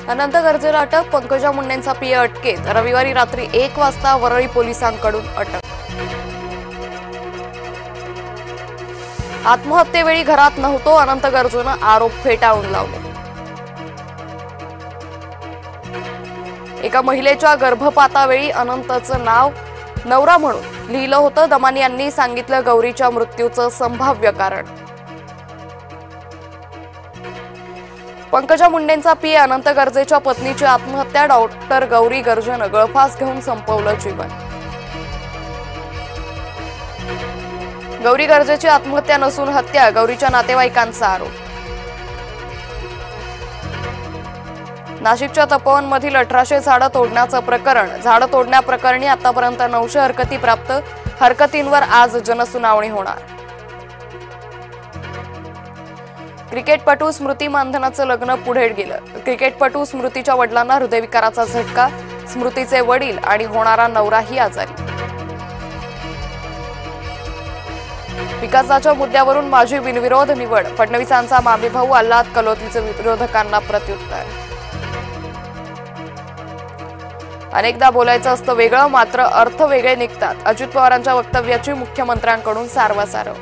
अनंत गर्जेला अटक, पंकजा मुंडेंचा पीए अटकेत, रविवारी रात्री 1 वाजता वरळी पोलिसांकडून अटक। आत्महत्येवेळी घरात नव्हतो, अनंत गर्जेनं आरोप फेटाळून लावले। एका महिलेच्या गर्भपातावेळी अनंतचं नाव नवरा म्हणून लिहिलं होतं। दमानी यांनी सांगितलं गौरीच्या मृत्यूचं संभाव्य कारण। पंकजा मुंडेंचा पीए अनंत गर्जेच्या पत्नीची आत्महत्या, डॉक्टर गौरी गर्जेनं गळफास घेऊन संपवलं जीवन। गौरी गर्जेची आत्महत्या नसून हत्या, गौरीच्या नातेवाईकांचा आरोप। नाशिकच्या तपोवनमधील 1800 झाडं तोडण्याचं प्रकरण, झाडं तोडण्याप्रकरणी आतापर्यंत 900 हरकती प्राप्त, हरकतींवर आज जनसुनावणी होणार। क्रिकेटपटू स्मृती मानधनाचं लग्न पुढे गेलं, क्रिकेटपटू स्मृतीच्या वडिलांना हृदयविकाराचा झटका, स्मृतीचे वडील आणि होणारा नवराही आजारी। विकासाच्या मुद्द्यावरून माझी बिनविरोध निवड, फडणवीसांचा मामेभाऊ आल्हाद कलोतीचं विरोधकांना प्रत्युत्तर। अनेकदा बोलायचं असतं वेगळं, मात्र अर्थ वेगळे निघतात, अजित पवारांच्या वक्तव्याची मुख्यमंत्र्यांकडून सारवासारव।